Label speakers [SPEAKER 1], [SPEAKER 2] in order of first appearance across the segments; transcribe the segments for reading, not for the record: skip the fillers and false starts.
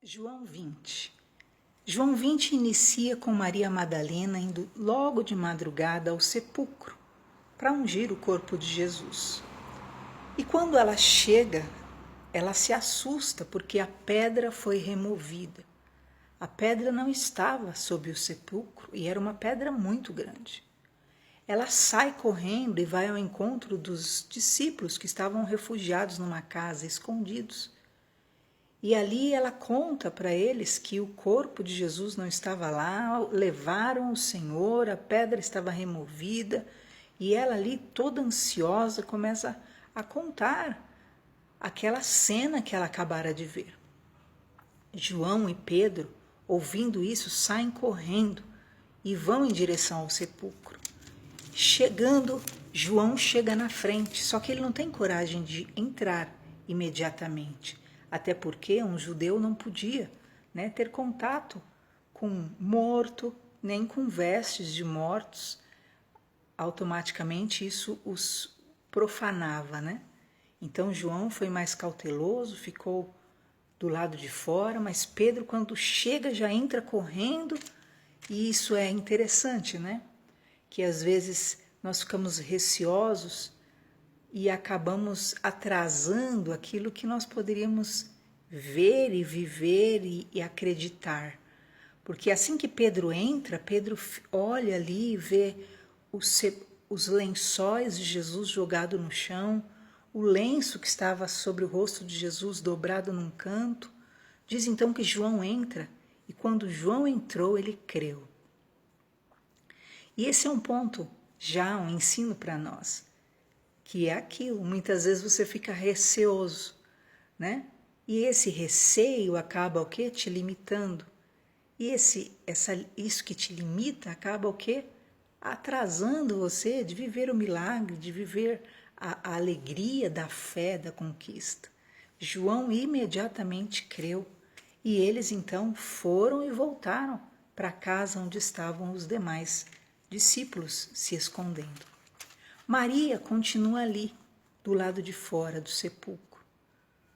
[SPEAKER 1] João 20. João 20 inicia com Maria Madalena indo logo de madrugada ao sepulcro para ungir o corpo de Jesus. E quando ela chega, ela se assusta porque a pedra foi removida. A pedra não estava sob o sepulcro e era uma pedra muito grande. Ela sai correndo e vai ao encontro dos discípulos que estavam refugiados numa casa, escondidos. E ali ela conta para eles que o corpo de Jesus não estava lá, levaram o Senhor, a pedra estava removida, e ela ali toda ansiosa começa a contar aquela cena que ela acabara de ver. João e Pedro, ouvindo isso, saem correndo e vão em direção ao sepulcro. Chegando, João chega na frente, só que ele não tem coragem de entrar imediatamente. Até porque um judeu não podia, ter contato com morto, nem com vestes de mortos. Automaticamente isso os profanava, Então João foi mais cauteloso, ficou do lado de fora, mas Pedro, quando chega, já entra correndo. E isso é interessante, Que às vezes nós ficamos receosos e acabamos atrasando aquilo que nós poderíamos ver e viver e acreditar. Porque assim que Pedro entra, Pedro olha ali e vê os lençóis de Jesus jogado no chão, o lenço que estava sobre o rosto de Jesus dobrado num canto. Diz então que João entra, e quando João entrou, ele creu. E esse é um ponto, já um ensino para nós, que é aquilo, muitas vezes você fica receoso, E esse receio acaba o quê? Te limitando. E isso que te limita acaba o quê? Atrasando você de viver o milagre, de viver a alegria da fé, da conquista. João imediatamente creu e eles então foram e voltaram para a casa onde estavam os demais discípulos se escondendo. Maria continua ali, do lado de fora do sepulcro.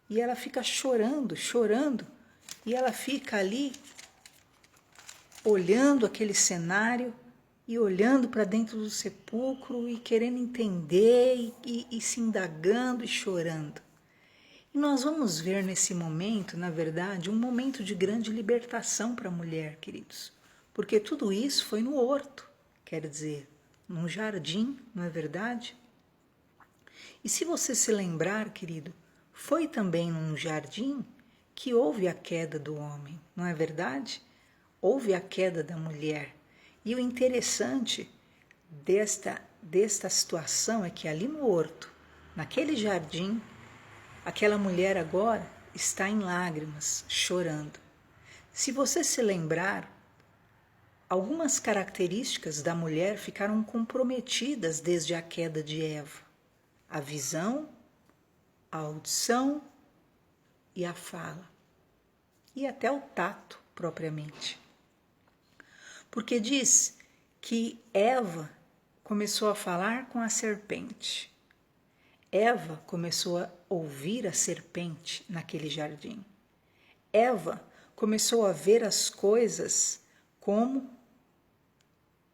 [SPEAKER 1] E ela fica chorando, e ela fica ali olhando aquele cenário e olhando para dentro do sepulcro e querendo entender e se indagando e chorando. E nós vamos ver nesse momento, na verdade, um momento de grande libertação para a mulher, queridos. Porque tudo isso foi no horto, quer dizer, num jardim, não é verdade? E se você se lembrar, querido, foi também num jardim que houve a queda do homem, não é verdade? Houve a queda da mulher. E o interessante desta situação é que ali no horto, naquele jardim, aquela mulher agora está em lágrimas, chorando. Se você se lembrar, algumas características da mulher ficaram comprometidas desde a queda de Eva: a visão, a audição e a fala, e até o tato propriamente. Porque diz que Eva começou a falar com a serpente. Eva começou a ouvir a serpente naquele jardim. Eva começou a ver as coisas como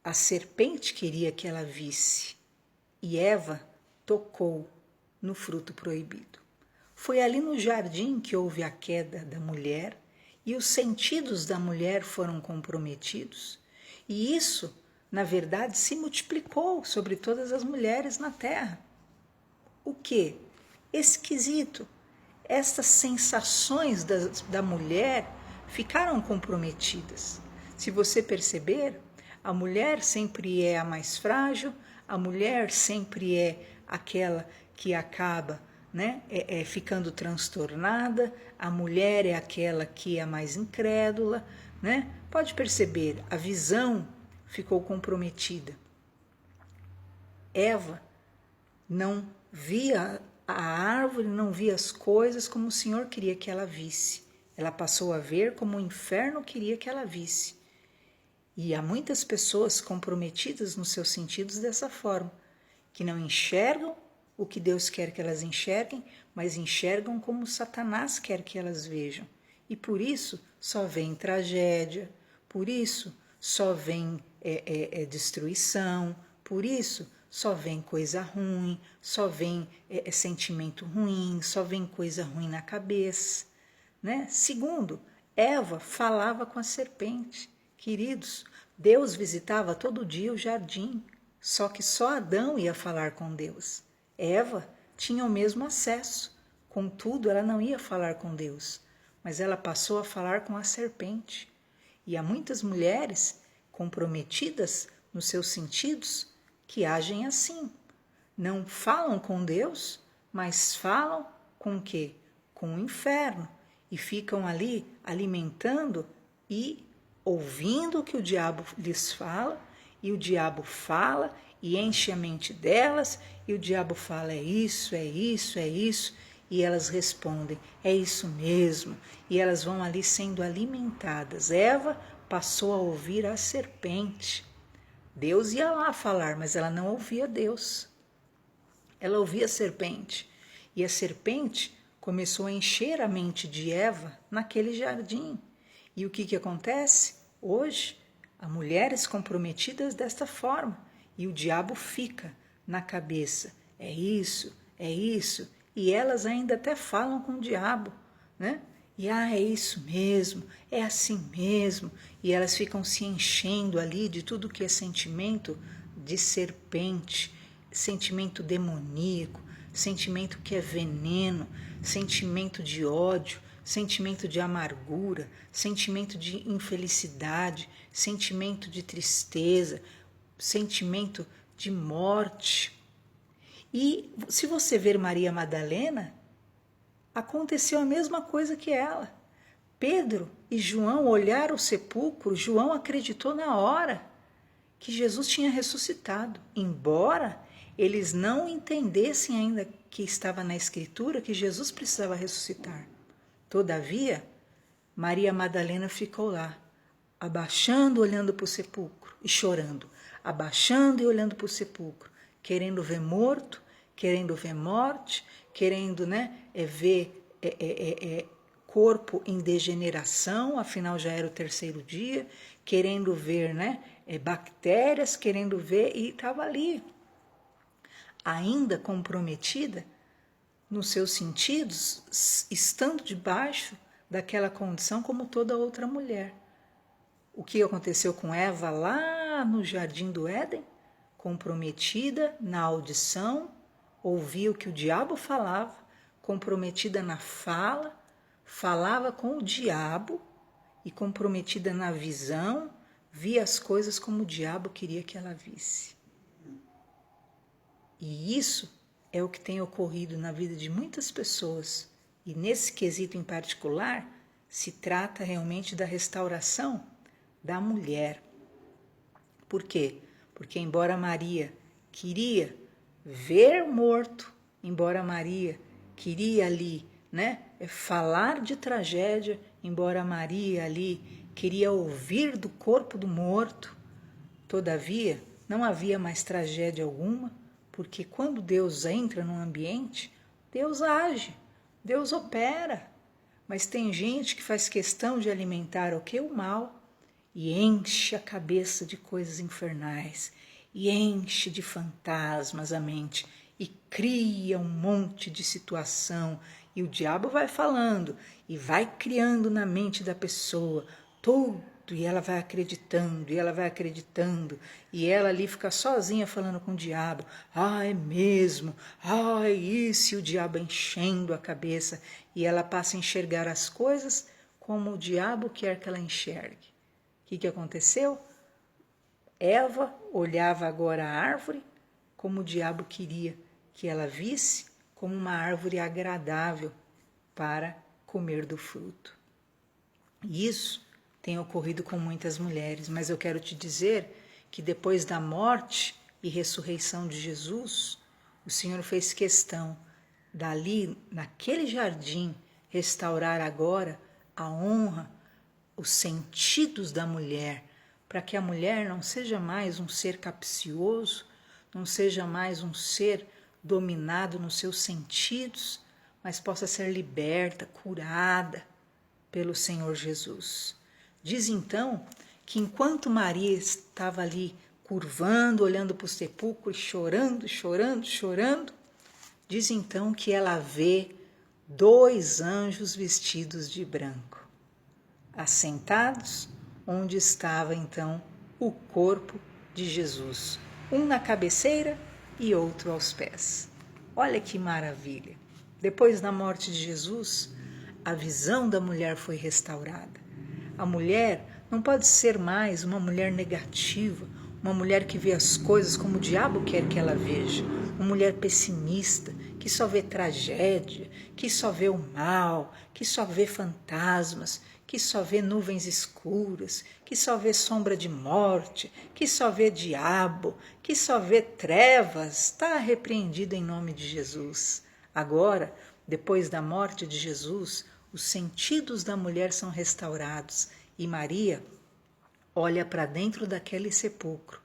[SPEAKER 1] a serpente queria que ela visse. E Eva tocou no fruto proibido. Foi ali no jardim que houve a queda da mulher e os sentidos da mulher foram comprometidos. E isso, na verdade, se multiplicou sobre todas as mulheres na terra. O que? Esquisito. Estas sensações da mulher ficaram comprometidas. Se você perceber, a mulher sempre é a mais frágil, a mulher sempre é aquela que acaba ficando transtornada, a mulher é aquela que é a mais incrédula, Pode perceber, a visão ficou comprometida. Eva não via a árvore, não via as coisas como o Senhor queria que ela visse. Ela passou a ver como o inferno queria que ela visse. E há muitas pessoas comprometidas nos seus sentidos dessa forma, que não enxergam o que Deus quer que elas enxerguem, mas enxergam como Satanás quer que elas vejam. E por isso só vem tragédia, por isso só vem destruição, por isso só vem coisa ruim, só vem sentimento ruim, só vem coisa ruim na cabeça, né? Segundo, Eva falava com a serpente. Queridos, Deus visitava todo dia o jardim, só que só Adão ia falar com Deus. Eva tinha o mesmo acesso, contudo, ela não ia falar com Deus, mas ela passou a falar com a serpente. E há muitas mulheres comprometidas nos seus sentidos que agem assim. Não falam com Deus, mas falam com o quê? Com o inferno. E ficam ali alimentando e ouvindo o que o diabo lhes fala, e o diabo fala e enche a mente delas, e o diabo fala: é isso, é isso, é isso, e elas respondem: é isso mesmo, e elas vão ali sendo alimentadas. Eva passou a ouvir a serpente. Deus ia lá falar, mas ela não ouvia Deus. Ela ouvia a serpente, e a serpente começou a encher a mente de Eva naquele jardim. E o que acontece? Hoje, há mulheres comprometidas desta forma, e o diabo fica na cabeça: é isso, e elas ainda até falam com o diabo, né? E é isso mesmo, é assim mesmo, e elas ficam se enchendo ali de tudo que é sentimento de serpente, sentimento demoníaco, sentimento que é veneno, sentimento de ódio, sentimento de amargura, sentimento de infelicidade, sentimento de tristeza, sentimento de morte. E se você ver Maria Madalena, aconteceu a mesma coisa que ela. Pedro e João olharam o sepulcro, João acreditou na hora que Jesus tinha ressuscitado, embora eles não entendessem ainda que estava na Escritura que Jesus precisava ressuscitar. Todavia, Maria Madalena ficou lá, abaixando, olhando para o sepulcro e chorando, abaixando e olhando para o sepulcro, querendo ver morto, querendo ver morte, querendo ver corpo em degeneração, afinal já era o terceiro dia, querendo ver bactérias, querendo ver, e estava ali, ainda comprometida nos seus sentidos, estando debaixo daquela condição como toda outra mulher. O que aconteceu com Eva lá no jardim do Éden? Comprometida na audição, ouvia o que o diabo falava, comprometida na fala, falava com o diabo, e comprometida na visão, via as coisas como o diabo queria que ela visse. E isso é o que tem ocorrido na vida de muitas pessoas. E nesse quesito em particular, se trata realmente da restauração da mulher. Por quê? Porque embora Maria queria ver morto, embora Maria queria ali, falar de tragédia, embora Maria ali queria ouvir do corpo do morto, todavia não havia mais tragédia alguma, porque quando Deus entra num ambiente, Deus age, Deus opera. Mas tem gente que faz questão de alimentar o que? O mal, e enche a cabeça de coisas infernais, e enche de fantasmas a mente, e cria um monte de situação, e o diabo vai falando, e vai criando na mente da pessoa tudo, e ela vai acreditando, e ela ali fica sozinha falando com o diabo: é mesmo, é isso, e o diabo enchendo a cabeça, e ela passa a enxergar as coisas como o diabo quer que ela enxergue. O que aconteceu? Eva olhava agora a árvore como o diabo queria que ela visse, como uma árvore agradável para comer do fruto. E isso tem ocorrido com muitas mulheres, mas eu quero te dizer que depois da morte e ressurreição de Jesus, o Senhor fez questão dali, naquele jardim, restaurar agora a honra, os sentidos da mulher, para que a mulher não seja mais um ser capcioso, não seja mais um ser dominado nos seus sentidos, mas possa ser liberta, curada pelo Senhor Jesus. Diz então que enquanto Maria estava ali curvando, olhando para o sepulcro, chorando, chorando, chorando, diz então que ela vê 2 anjos vestidos de branco, assentados onde estava então o corpo de Jesus, um na cabeceira e outro aos pés. Olha que maravilha! Depois da morte de Jesus, a visão da mulher foi restaurada. A mulher não pode ser mais uma mulher negativa, uma mulher que vê as coisas como o diabo quer que ela veja, uma mulher pessimista, que só vê tragédia, que só vê o mal, que só vê fantasmas, que só vê nuvens escuras, que só vê sombra de morte, que só vê diabo, que só vê trevas. Está repreendido em nome de Jesus. Agora, depois da morte de Jesus, os sentidos da mulher são restaurados e Maria olha para dentro daquele sepulcro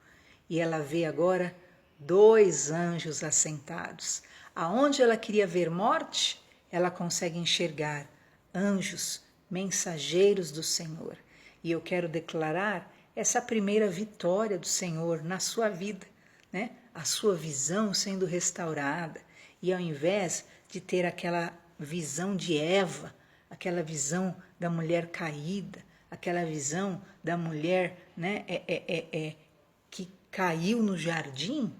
[SPEAKER 1] e ela vê agora 2 anjos assentados. Aonde ela queria ver morte, ela consegue enxergar anjos, mensageiros do Senhor. E eu quero declarar essa primeira vitória do Senhor na sua vida, né? A sua visão sendo restaurada. E ao invés de ter aquela visão de Eva, aquela visão da mulher caída, aquela visão da mulher, né, que caiu no jardim,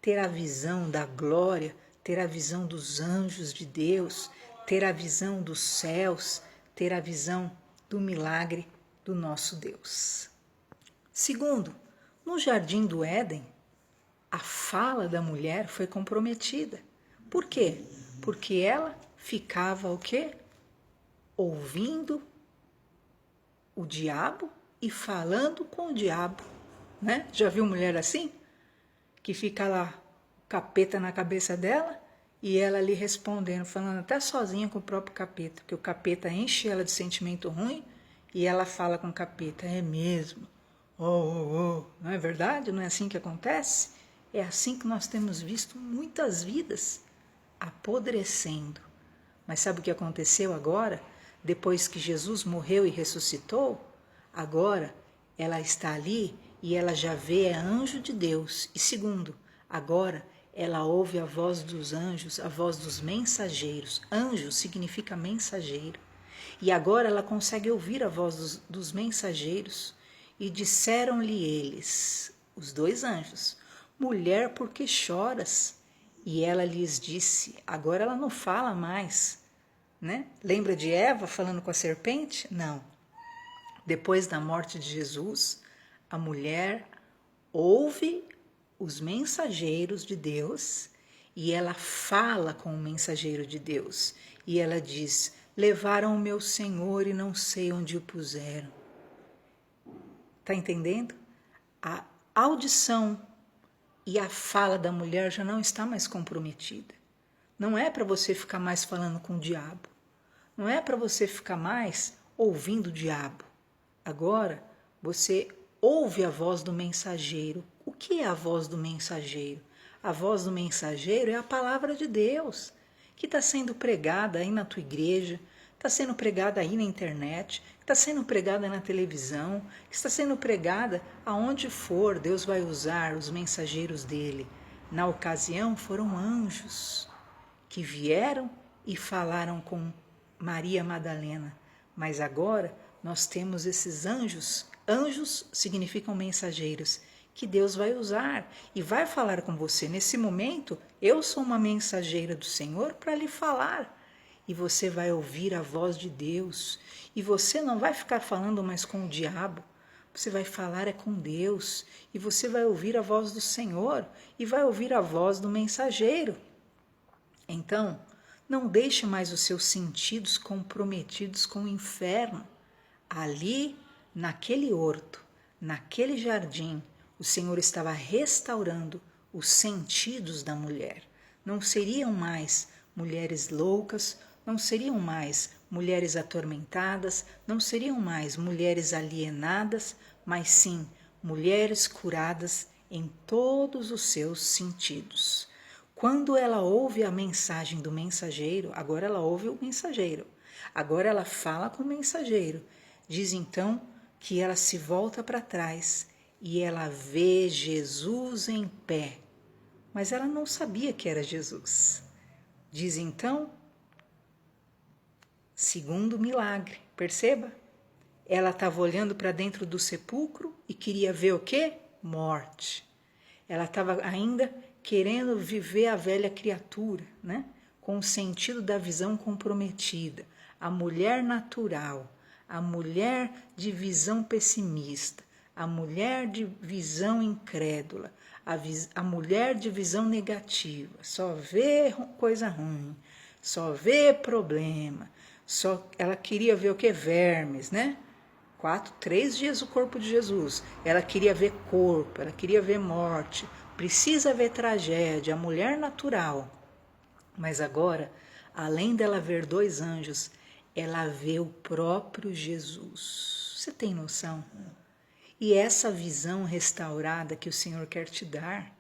[SPEAKER 1] ter a visão da glória, ter a visão dos anjos de Deus, ter a visão dos céus, ter a visão do milagre do nosso Deus. Segundo, no jardim do Éden, a fala da mulher foi comprometida. Por quê? Porque ela ficava o quê? Ouvindo o diabo e falando com o diabo, né? Já viu mulher assim? Que fica lá, capeta na cabeça dela e ela ali respondendo, falando até sozinha com o próprio capeta, porque o capeta enche ela de sentimento ruim e ela fala com o capeta, é mesmo? Não é verdade? Não é assim que acontece? É assim que nós temos visto muitas vidas apodrecendo. Mas sabe o que aconteceu agora? Depois que Jesus morreu e ressuscitou, agora ela está ali e ela já vê anjo de Deus. E segundo, agora ela ouve a voz dos anjos, a voz dos mensageiros. Anjo significa mensageiro. E agora ela consegue ouvir a voz dos mensageiros. E disseram-lhe eles, os 2 anjos, mulher, por que choras? E ela lhes disse, agora ela não fala mais, né? Lembra de Eva falando com a serpente? Não. Depois da morte de Jesus, a mulher ouve os mensageiros de Deus e ela fala com o mensageiro de Deus. E ela diz, levaram o meu Senhor e não sei onde o puseram. Está entendendo? A audição e a fala da mulher já não está mais comprometida. Não é para você ficar mais falando com o diabo. Não é para você ficar mais ouvindo o diabo. Agora, você ouve a voz do mensageiro. O que é a voz do mensageiro? A voz do mensageiro é a palavra de Deus, que está sendo pregada aí na tua igreja, está sendo pregada aí na internet, está sendo pregada na televisão, está sendo pregada aonde for. Deus vai usar os mensageiros dele. Na ocasião foram anjos que vieram e falaram com Maria Madalena, mas agora nós temos esses anjos. Anjos significam mensageiros, que Deus vai usar e vai falar com você. Nesse momento, eu sou uma mensageira do Senhor para lhe falar. E você vai ouvir a voz de Deus. E você não vai ficar falando mais com o diabo. Você vai falar é com Deus. E você vai ouvir a voz do Senhor. E vai ouvir a voz do mensageiro. Então, não deixe mais os seus sentidos comprometidos com o inferno. Ali, naquele horto, naquele jardim, o Senhor estava restaurando os sentidos da mulher. Não seriam mais mulheres loucas, não seriam mais mulheres atormentadas, não seriam mais mulheres alienadas, mas sim mulheres curadas em todos os seus sentidos. Quando ela ouve a mensagem do mensageiro, agora ela ouve o mensageiro. Agora ela fala com o mensageiro. Diz então que ela se volta para trás e ela vê Jesus em pé. Mas ela não sabia que era Jesus. Diz então, segundo milagre, perceba? Ela estava olhando para dentro do sepulcro e queria ver o quê? Morte. Ela estava ainda querendo viver a velha criatura, né? Com o sentido da visão comprometida. A mulher natural, a mulher de visão pessimista, a mulher de visão incrédula, a mulher de visão negativa. Só vê coisa ruim, só vê problema. Ela queria ver o que? Vermes, né? 3 dias o corpo de Jesus. Ela queria ver corpo, ela queria ver morte. Precisa ver tragédia, a mulher natural. Mas agora, além dela ver 2 anjos, ela vê o próprio Jesus. Você tem noção? E essa visão restaurada que o Senhor quer te dar,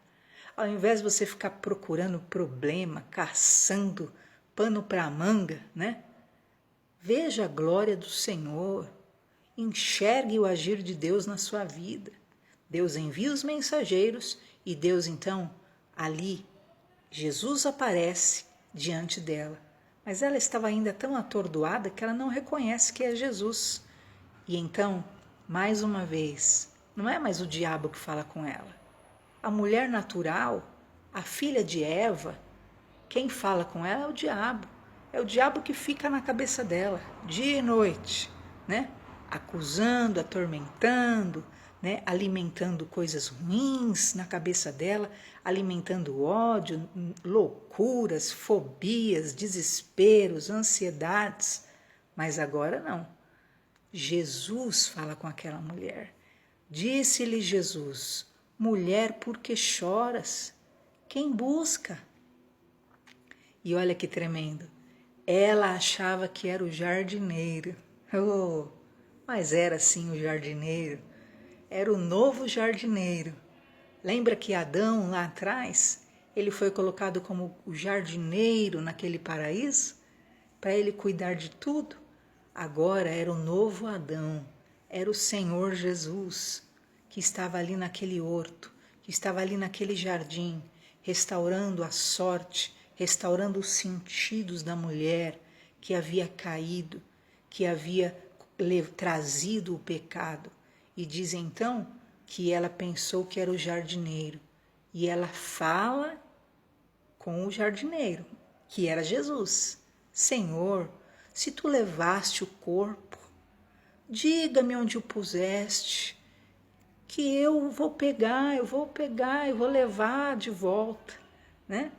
[SPEAKER 1] ao invés de você ficar procurando problema, caçando pano para manga, né? Veja a glória do Senhor. Enxergue o agir de Deus na sua vida. Deus envia os mensageiros e Deus então, ali, Jesus aparece diante dela. Mas ela estava ainda tão atordoada que ela não reconhece que é Jesus. E então, mais uma vez, não é mais o diabo que fala com ela. A mulher natural, a filha de Eva, quem fala com ela é o diabo. É o diabo que fica na cabeça dela, dia e noite, né? Acusando, atormentando, né? Alimentando coisas ruins na cabeça dela, alimentando ódio, loucuras, fobias, desesperos, ansiedades. Mas agora não. Jesus fala com aquela mulher. Disse-lhe Jesus: mulher, por que choras? Quem busca? E olha que tremendo. Ela achava que era o jardineiro. Oh, mas era sim o jardineiro. Era o novo jardineiro. Lembra que Adão, lá atrás, ele foi colocado como o jardineiro naquele paraíso? Para ele cuidar de tudo? Agora era o novo Adão. Era o Senhor Jesus, que estava ali naquele horto, que estava ali naquele jardim, restaurando a sorte, restaurando os sentidos da mulher que havia caído, que havia trazido o pecado. E diz então que ela pensou que era o jardineiro. E ela fala com o jardineiro, que era Jesus. Senhor, se tu levaste o corpo, diga-me onde o puseste, que eu vou pegar, eu vou levar de volta, né?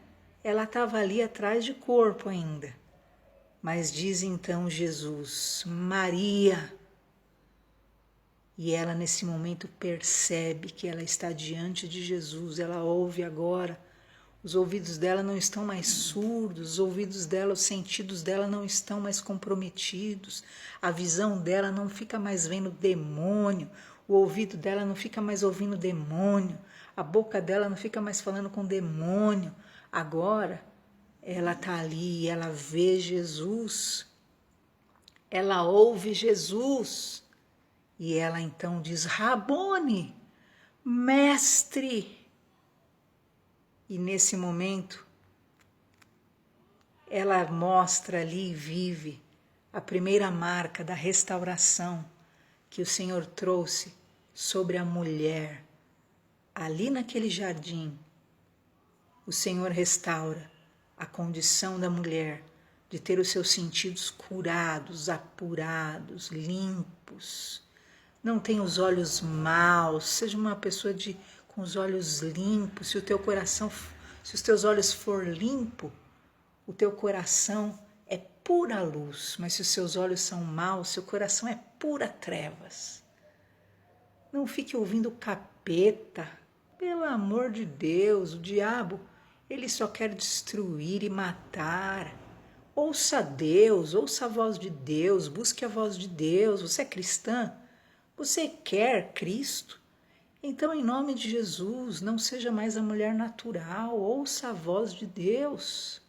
[SPEAKER 1] Ela estava ali atrás de corpo ainda. Mas diz então Jesus, Maria. E ela nesse momento percebe que ela está diante de Jesus, ela ouve agora. Os ouvidos dela não estão mais surdos, os ouvidos dela, os sentidos dela não estão mais comprometidos, a visão dela não fica mais vendo demônio, o ouvido dela não fica mais ouvindo demônio, a boca dela não fica mais falando com demônio. Agora, ela está ali, ela vê Jesus, ela ouve Jesus, e ela então diz, Rabone, mestre. E nesse momento, ela mostra ali e vive a primeira marca da restauração que o Senhor trouxe sobre a mulher. Ali naquele jardim, o Senhor restaura a condição da mulher de ter os seus sentidos curados, apurados, limpos. Não tenha os olhos maus, seja uma pessoa com os olhos limpos. Se o teu coração, se os teus olhos for limpo, o teu coração é pura luz. Mas se os seus olhos são maus, seu coração é pura trevas. Não fique ouvindo capeta. Pelo amor de Deus, o diabo, ele só quer destruir e matar. Ouça Deus, ouça a voz de Deus, busque a voz de Deus. Você é cristã? Você quer Cristo? Então, em nome de Jesus, não seja mais a mulher natural, ouça a voz de Deus.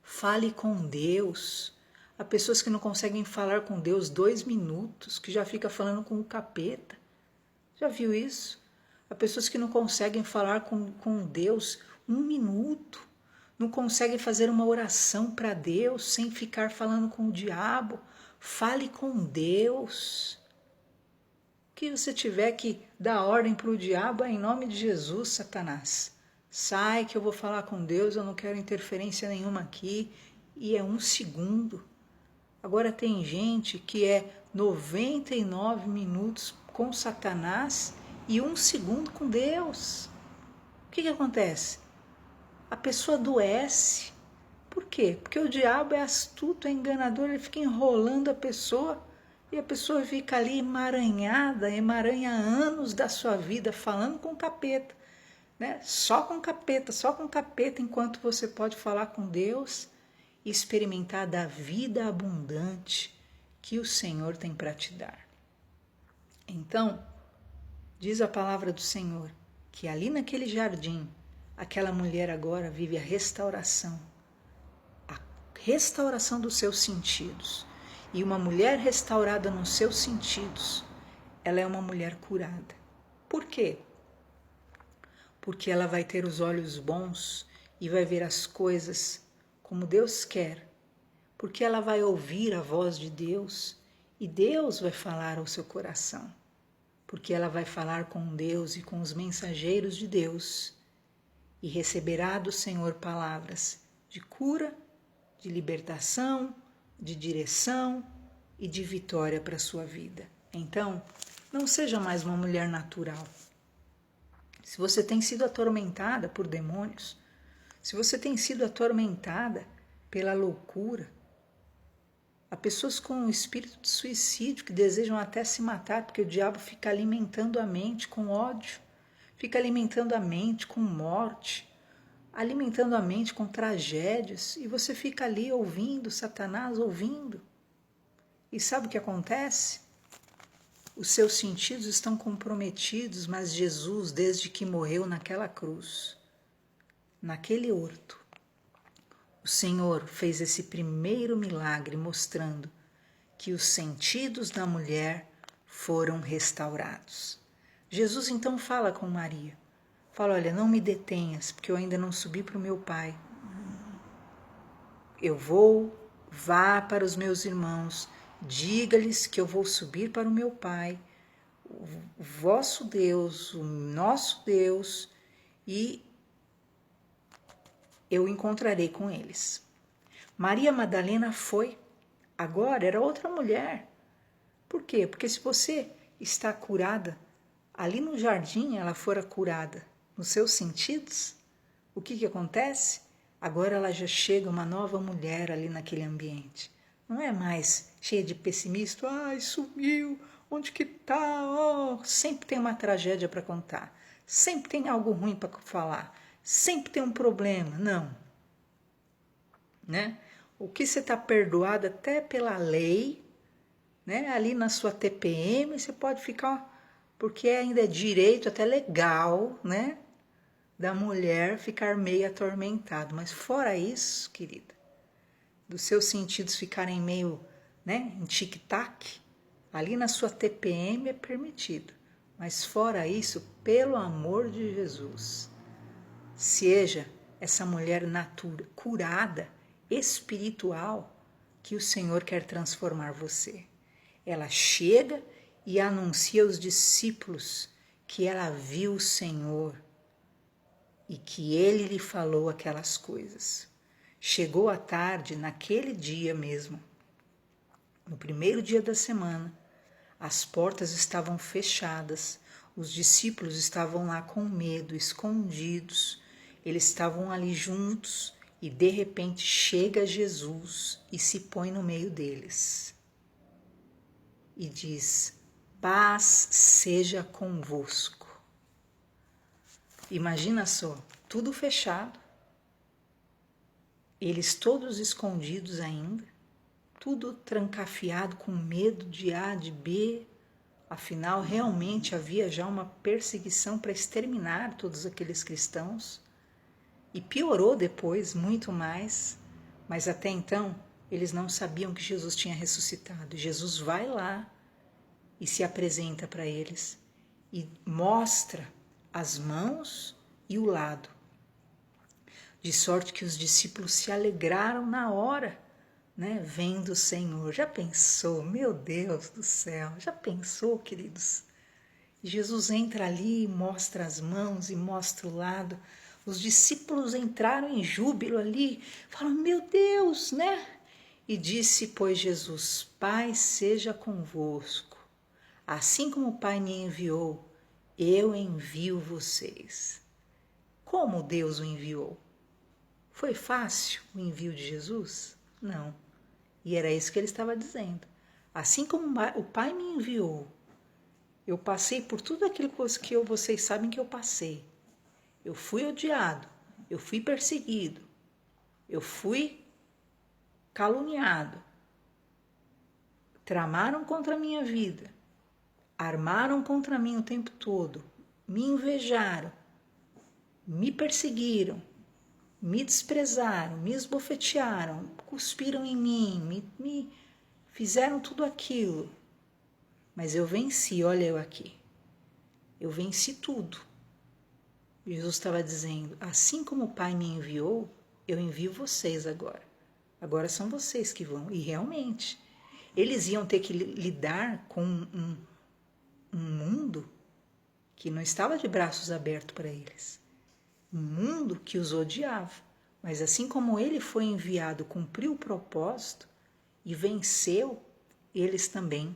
[SPEAKER 1] Fale com Deus, Há pessoas que não conseguem falar com Deus 2 minutos, que já fica falando com o capeta. Já viu isso? Há pessoas que não conseguem falar com Deus 1 minuto. Não conseguem fazer uma oração para Deus sem ficar falando com o diabo. Fale com Deus. O que você tiver que dar ordem para o diabo é em nome de Jesus, Satanás. Sai que eu vou falar com Deus, eu não quero interferência nenhuma aqui. E é 1 segundo. Agora tem gente que é 99 minutos com Satanás e 1 segundo com Deus. O que acontece? A pessoa adoece. Por quê? Porque o diabo é astuto, é enganador, ele fica enrolando a pessoa e a pessoa fica ali emaranhada, emaranha anos da sua vida falando com o capeta, né? Só com capeta, enquanto você pode falar com Deus e experimentar da vida abundante que o Senhor tem para te dar. Então, diz a palavra do Senhor que ali naquele jardim, aquela mulher agora vive a restauração dos seus sentidos. E uma mulher restaurada nos seus sentidos, ela é uma mulher curada. Por quê? Porque ela vai ter os olhos bons e vai ver as coisas como Deus quer. Porque ela vai ouvir a voz de Deus e Deus vai falar ao seu coração. Porque ela vai falar com Deus e com os mensageiros de Deus e receberá do Senhor palavras de cura, de libertação, de direção e de vitória para a sua vida. Então, não seja mais uma mulher natural. Se você tem sido atormentada por demônios, se você tem sido atormentada pela loucura, há pessoas com o espírito de suicídio que desejam até se matar, porque o diabo fica alimentando a mente com ódio, fica alimentando a mente com morte, alimentando a mente com tragédias, e você fica ali ouvindo Satanás, ouvindo. E sabe o que acontece? Os seus sentidos estão comprometidos, mas Jesus, desde que morreu naquela cruz, naquele horto, o Senhor fez esse primeiro milagre mostrando que os sentidos da mulher foram restaurados. Jesus então fala com Maria. Fala, olha, não me detenhas, porque eu ainda não subi para o meu Pai. Vá para os meus irmãos, diga-lhes que eu vou subir para o meu Pai, o vosso Deus, o nosso Deus, e eu encontrarei com eles. Maria Madalena foi, agora era outra mulher. Por quê? Porque se você está curada, ali no jardim ela fora curada, nos seus sentidos, o que acontece? Agora ela já chega uma nova mulher ali naquele ambiente. Não é mais cheia de pessimismo, ai, sumiu, onde que tá? Oh, sempre tem uma tragédia para contar, sempre tem algo ruim para falar, sempre tem um problema. Não. Né? O que você está perdoado até pela lei, né? Ali na sua TPM, você pode ficar, porque ainda é direito, até legal, né? Da mulher ficar meio atormentado. Mas fora isso, querida, dos seus sentidos ficarem meio, né, em tic-tac, ali na sua TPM é permitido. Mas fora isso, pelo amor de Jesus, seja essa mulher curada, espiritual, que o Senhor quer transformar você. Ela chega e anuncia aos discípulos que ela viu o Senhor e que ele lhe falou aquelas coisas. Chegou à tarde, naquele dia mesmo, no primeiro dia da semana, as portas estavam fechadas, os discípulos estavam lá com medo, escondidos, eles estavam ali juntos e de repente chega Jesus e se põe no meio deles e diz: paz seja convosco. Imagina só, tudo fechado, eles todos escondidos ainda, tudo trancafiado com medo de A, de B. Afinal, realmente havia já uma perseguição para exterminar todos aqueles cristãos. E piorou depois, muito mais, mas até então Eles não sabiam que Jesus tinha ressuscitado. Jesus vai lá e se apresenta para eles e mostra as mãos e o lado. De sorte que os discípulos se alegraram na hora, né, vendo o Senhor. Já pensou? Meu Deus do céu, já pensou, queridos? Jesus entra ali e mostra as mãos e mostra o lado. Os discípulos entraram em júbilo ali, falam, meu Deus, né? E disse, pois, Jesus, Pai seja convosco. Assim como o Pai me enviou, eu envio vocês. Como Deus o enviou? Foi fácil o envio de Jesus? Não. E era isso que ele estava dizendo. Assim como o Pai me enviou, eu passei por tudo aquilo que vocês sabem que eu passei. Eu fui odiado, eu fui perseguido, eu fui caluniado. Tramaram contra a minha vida, armaram contra mim o tempo todo, me invejaram, me perseguiram, me desprezaram, me esbofetearam, cuspiram em mim, me fizeram tudo aquilo. Mas eu venci, olha eu aqui. Eu venci tudo. Jesus estava dizendo, assim como o Pai me enviou, eu envio vocês agora. Agora são vocês que vão. E realmente, eles iam ter que lidar com um mundo que não estava de braços abertos para eles. Um mundo que os odiava. Mas assim como ele foi enviado, cumpriu o propósito e venceu, eles também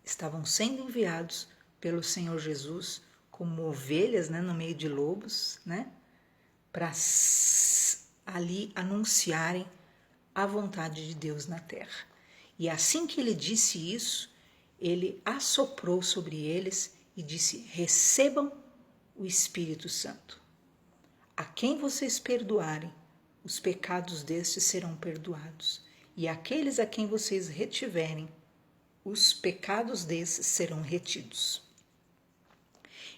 [SPEAKER 1] estavam sendo enviados pelo Senhor Jesus como ovelhas, né, no meio de lobos, né, para ali anunciarem a vontade de Deus na terra. E assim que ele disse isso, ele assoprou sobre eles e disse, recebam o Espírito Santo. A quem vocês perdoarem, os pecados destes serão perdoados. E aqueles a quem vocês retiverem, os pecados desses serão retidos.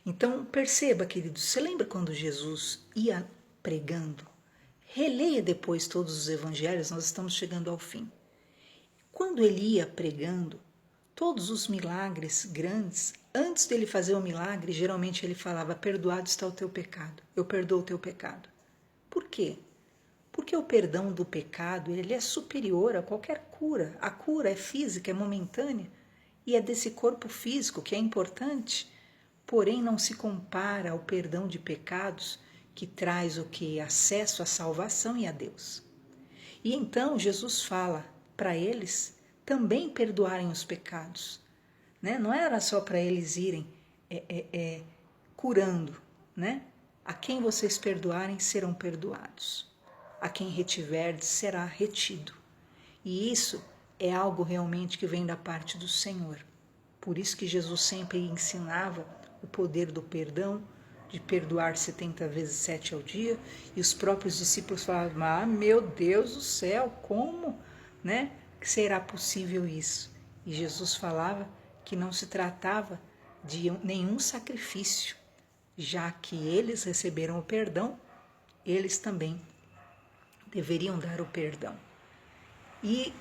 [SPEAKER 1] Então, perceba, queridos, você lembra quando Jesus ia pregando? Releia depois todos os evangelhos, nós estamos chegando ao fim. Quando ele ia pregando, todos os milagres grandes, antes dele fazer o milagre, geralmente ele falava, perdoado está o teu pecado, eu perdoo o teu pecado. Por quê? Porque o perdão do pecado, ele é superior a qualquer cura. A cura é física, é momentânea, e é desse corpo físico que é importante, porém não se compara ao perdão de pecados que traz o que? Acesso à salvação e a Deus. E então Jesus fala para eles também perdoarem os pecados. Né? Não era só para eles irem curando. Né? A quem vocês perdoarem serão perdoados. A quem retiverdes será retido. E isso é algo realmente que vem da parte do Senhor. Por isso que Jesus sempre ensinava o poder do perdão, de perdoar 70 vezes 7 ao dia, e os próprios discípulos falavam, meu Deus do céu, como, né, será possível isso? E Jesus falava que não se tratava de nenhum sacrifício, já que eles receberam o perdão, eles também deveriam dar o perdão. E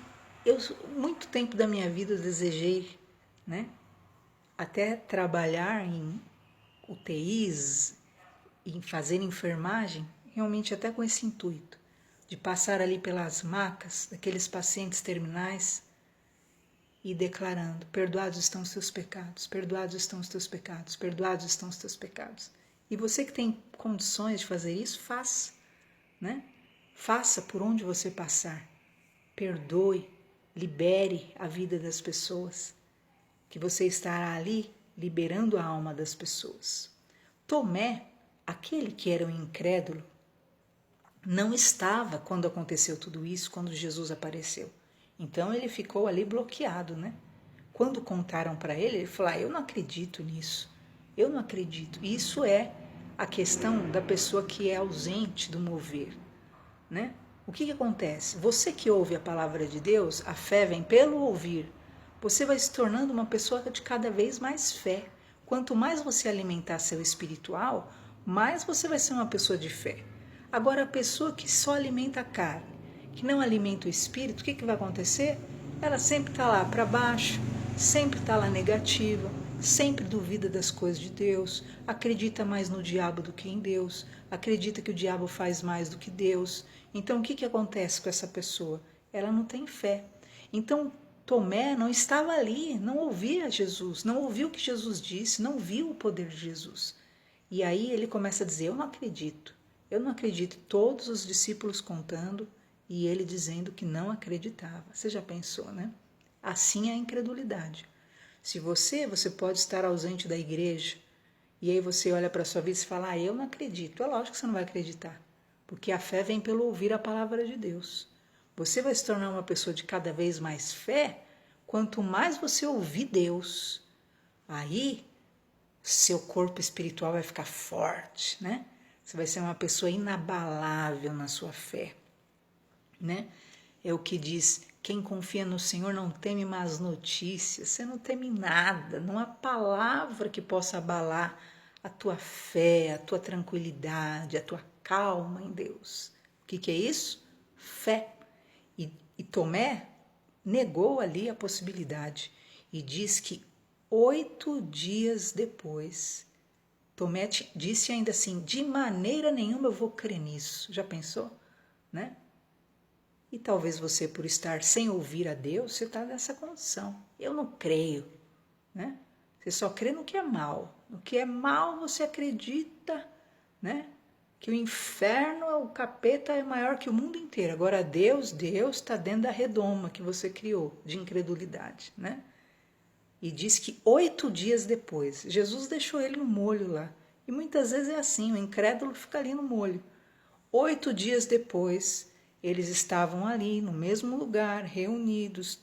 [SPEAKER 1] eu, muito tempo da minha vida, desejei, né, até trabalhar em UTIs, em fazer enfermagem, realmente até com esse intuito, de passar ali pelas macas daqueles pacientes terminais e declarando, perdoados estão os teus pecados, perdoados estão os teus pecados, perdoados estão os teus pecados. E você que tem condições de fazer isso, faça, né? Faça por onde você passar. Perdoe, libere a vida das pessoas, que você estará ali liberando a alma das pessoas. Tomé, aquele que era um incrédulo, não estava quando aconteceu tudo isso, quando Jesus apareceu. Então ele ficou ali bloqueado, né? Quando contaram para ele, ele falou, eu não acredito nisso, eu não acredito. Isso é a questão da pessoa que é ausente do mover, né? O que acontece? Você que ouve a palavra de Deus, a fé vem pelo ouvir. Você vai se tornando uma pessoa de cada vez mais fé. Quanto mais você alimentar seu espiritual, mais você vai ser uma pessoa de fé. Agora, a pessoa que só alimenta a carne, que não alimenta o espírito, o que vai acontecer? Ela sempre está lá para baixo, sempre está lá negativa, sempre duvida das coisas de Deus, acredita mais no diabo do que em Deus, acredita que o diabo faz mais do que Deus. Então o que acontece com essa pessoa? Ela não tem fé. Então Tomé não estava ali, não ouvia Jesus, não ouviu o que Jesus disse, não viu o poder de Jesus. E aí ele começa a dizer, eu não acredito. Todos os discípulos contando e ele dizendo que não acreditava. Você já pensou, né? Assim é a incredulidade. Se você pode estar ausente da igreja e aí você olha para a sua vida e fala, eu não acredito. É lógico que você não vai acreditar, porque a fé vem pelo ouvir a palavra de Deus. Você vai se tornar uma pessoa de cada vez mais fé, quanto mais você ouvir Deus. Aí seu corpo espiritual vai ficar forte, né? Você vai ser uma pessoa inabalável na sua fé, né? É o que diz, quem confia no Senhor não teme más notícias. Você não teme nada, não há palavra que possa abalar a tua fé, a tua tranquilidade, a tua calma em Deus. O que é isso? Fé. E Tomé negou ali a possibilidade e diz que 8 dias depois, Tomé disse ainda assim, de maneira nenhuma eu vou crer nisso. Já pensou? Né? E talvez você, por estar sem ouvir a Deus, você está nessa condição. Eu não creio. Né? Você só crê no que é mal. No que é mal você acredita, né? Que o inferno, o capeta é maior que o mundo inteiro. Agora Deus está dentro da redoma que você criou, de incredulidade, né? E diz que 8 dias depois, Jesus deixou ele no molho lá. E muitas vezes é assim, o incrédulo fica ali no molho. 8 dias depois, eles estavam ali no mesmo lugar, reunidos,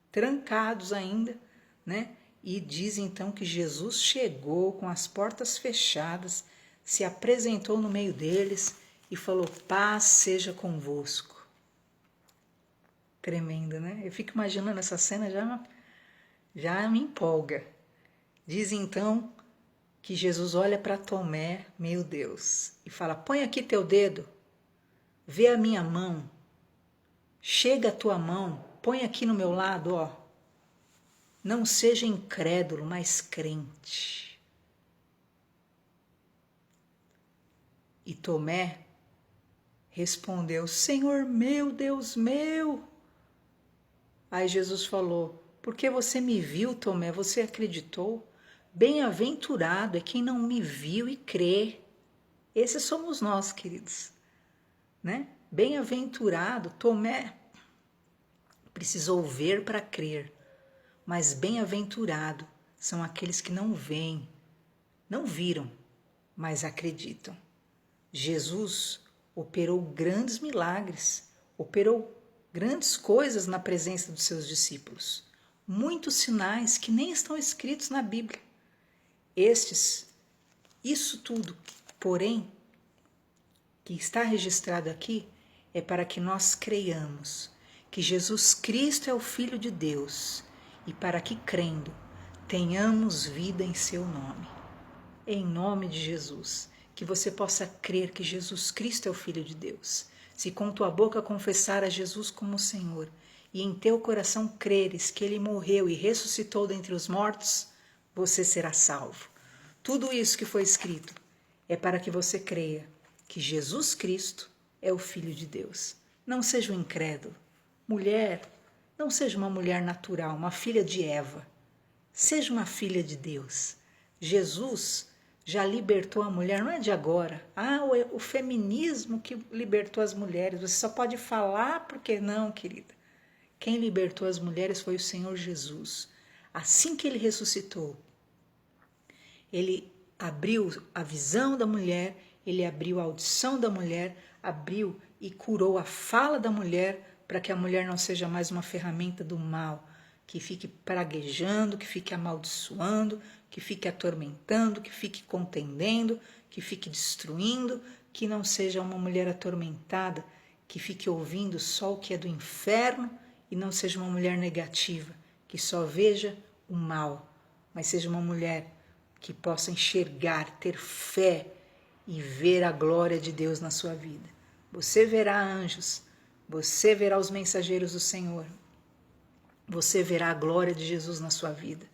[SPEAKER 1] trancados ainda, né? E diz então que Jesus chegou com as portas fechadas, se apresentou no meio deles e falou, paz seja convosco. Tremendo, né? Eu fico imaginando essa cena, já me empolga. Diz então que Jesus olha para Tomé, meu Deus, e fala, põe aqui teu dedo, vê a minha mão, chega a tua mão, põe aqui no meu lado, ó. Não seja incrédulo, mas crente. E Tomé respondeu, Senhor meu, Deus meu. Aí Jesus falou, porque você me viu, Tomé, você acreditou? Bem-aventurado é quem não me viu e crê. Esses somos nós, queridos. Né? Bem-aventurado, Tomé precisou ver para crer, mas bem-aventurado são aqueles que não veem, não viram, mas acreditam. Jesus operou grandes milagres, operou grandes coisas na presença dos seus discípulos. Muitos sinais que nem estão escritos na Bíblia. Isso tudo, porém, que está registrado aqui, é para que nós creiamos que Jesus Cristo é o Filho de Deus e para que, crendo, tenhamos vida em seu nome. Em nome de Jesus. Que você possa crer que Jesus Cristo é o Filho de Deus. Se com tua boca confessar a Jesus como Senhor e em teu coração creres que Ele morreu e ressuscitou dentre os mortos, você será salvo. Tudo isso que foi escrito é para que você creia que Jesus Cristo é o Filho de Deus. Não seja um incrédulo. Mulher, não seja uma mulher natural, uma filha de Eva. Seja uma filha de Deus. Jesus já libertou a mulher, não é de agora. O feminismo que libertou as mulheres. Você só pode falar porque não, querida. Quem libertou as mulheres foi o Senhor Jesus. Assim que ele ressuscitou, ele abriu a visão da mulher, ele abriu a audição da mulher, abriu e curou a fala da mulher para que a mulher não seja mais uma ferramenta do mal, que fique praguejando, que fique amaldiçoando, que fique atormentando, que fique contendendo, que fique destruindo, que não seja uma mulher atormentada, que fique ouvindo só o que é do inferno e não seja uma mulher negativa, que só veja o mal, mas seja uma mulher que possa enxergar, ter fé e ver a glória de Deus na sua vida. Você verá anjos, você verá os mensageiros do Senhor. Você verá a glória de Jesus na sua vida.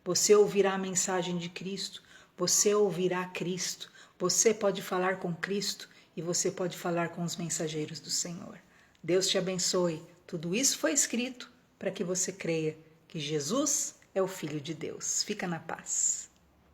[SPEAKER 1] Você ouvirá a mensagem de Cristo. Você ouvirá Cristo. Você pode falar com Cristo e você pode falar com os mensageiros do Senhor. Deus te abençoe. Tudo isso foi escrito para que você creia que Jesus é o Filho de Deus. Fica na paz.